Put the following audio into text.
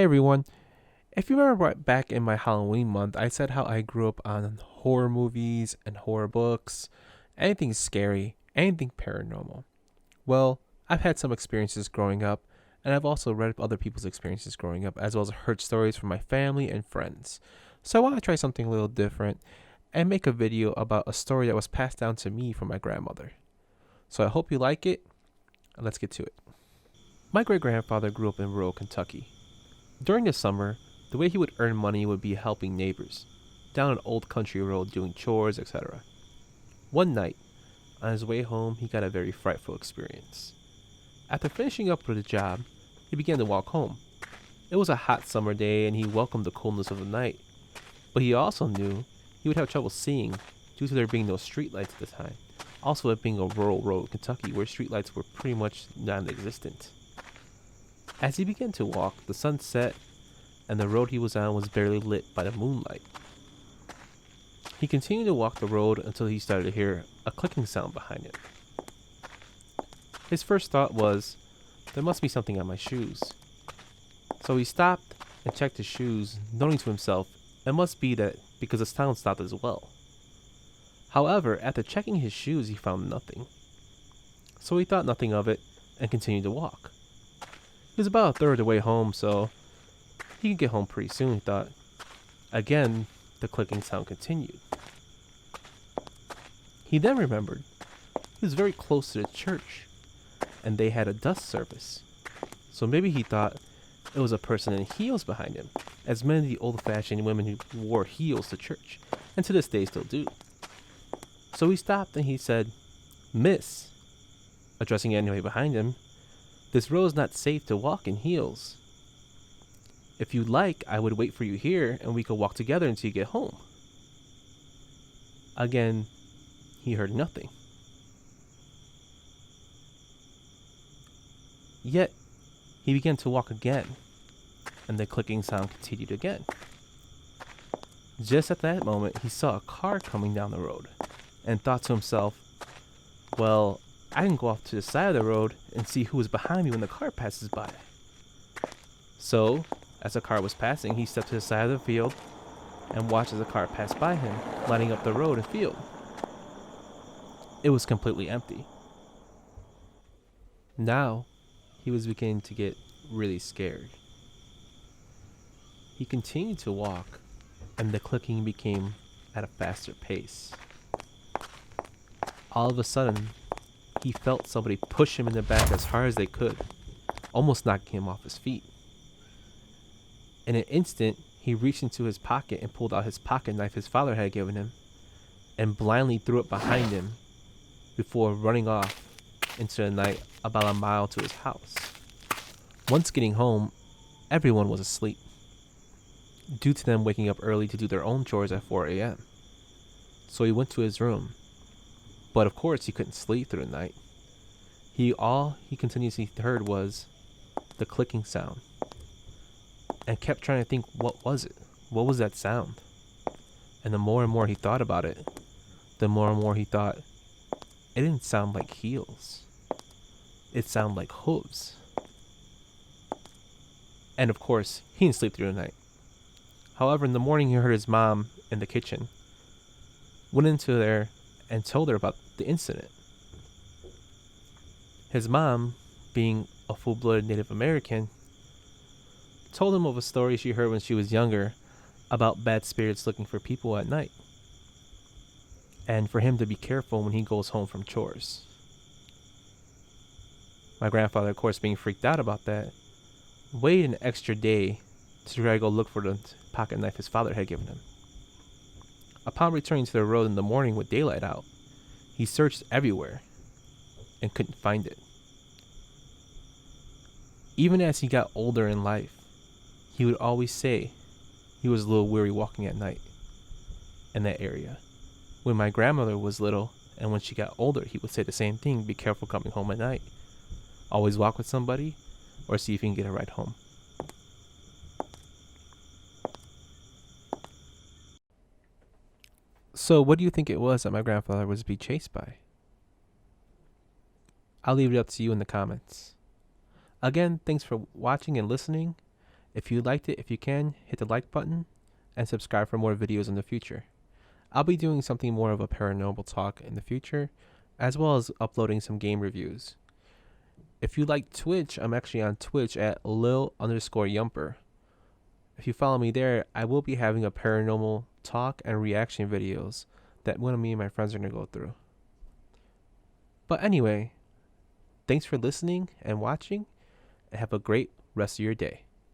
Hey everyone. If you remember back in my Halloween month, I said how I grew up on horror movies and horror books, anything scary, anything paranormal. Well, I've had some experiences growing up, and I've also read other people's experiences growing up, as well as heard stories from my family and friends. So I want to try something a little different and make a video about a story that was passed down to me from my grandmother. So I hope you like it, and let's get to it. My great grandfather grew up in rural Kentucky. During the summer, the way he would earn money would be helping neighbors, down an old country road doing chores, etc. One night, on his way home, he got a very frightful experience. After finishing up with the job, he began to walk home. It was a hot summer day and he welcomed the coolness of the night, but he also knew he would have trouble seeing due to there being no streetlights at the time. Also, it being a rural road in Kentucky where streetlights were pretty much non existent. As he began to walk, the sun set and the road he was on was barely lit by the moonlight. He continued to walk the road until he started to hear a clicking sound behind him. His first thought was, there must be something on my shoes. So he stopped and checked his shoes, noting to himself, it must be that because the sound stopped as well. However, after checking his shoes, he found nothing. So he thought nothing of it and continued to walk. He was about a third of the way home, so he could get home pretty soon, he thought. Again, the clicking sound continued. He then remembered he was very close to the church, and they had a dusk service. So maybe he thought it was a person in heels behind him, as many of the old-fashioned women who wore heels to church, and to this day still do. So he stopped and he said, "Miss," addressing anybody behind him, "this road is not safe to walk in heels. If you'd like, I would wait for you here and we could walk together until you get home." Again, he heard nothing. Yet, he began to walk again, and the clicking sound continued again. Just at that moment, he saw a car coming down the road, and thought to himself, well, I can go off to the side of the road and see who is behind me when the car passes by. So, as the car was passing, he stepped to the side of the field and watched as the car passed by him, lining up the road and field. It was completely empty. Now, he was beginning to get really scared. He continued to walk, and the clicking became at a faster pace. All of a sudden, he felt somebody push him in the back as hard as they could, almost knocking him off his feet. In an instant, he reached into his pocket and pulled out his pocket knife his father had given him, and blindly threw it behind him before running off into the night about a mile to his house. Once getting home, everyone was asleep, due to them waking up early to do their own chores at 4 a.m. So he went to his room, but of course he couldn't sleep through the night. All he continuously heard was the clicking sound, and kept trying to think, what was it? What was that sound? And the more and more he thought about it, the more and more he thought, it didn't sound like heels. It sounded like hooves. And of course, he didn't sleep through the night. However, in the morning he heard his mom in the kitchen, went into there and told her about the incident. His mom, being a full-blooded Native American, told him of a story she heard when she was younger about bad spirits looking for people at night, and for him to be careful when he goes home from chores. My grandfather, of course, being freaked out about that, waited an extra day to try to go look for the pocket knife his father had given him. Upon returning to the road in the morning with daylight out, he searched everywhere and couldn't find it. Even as he got older in life, he would always say he was a little weary walking at night in that area. When my grandmother was little and when she got older, he would say the same thing, be careful coming home at night. Always walk with somebody or see if you can get a ride home. So what do you think it was that my grandfather was being chased by? I'll leave it up to you in the comments. Again, thanks for watching and listening, If you liked it, if you can, hit the like button and subscribe for more videos in the future. I'll be doing something more of a paranormal talk in the future, as well as uploading some game reviews. If you like Twitch, I'm actually on Twitch at lil_yumper. If you follow me there, I will be having a paranormal talk and reaction videos that one of me and my friends are going to go through. But anyway, thanks for listening and watching, and have a great rest of your day.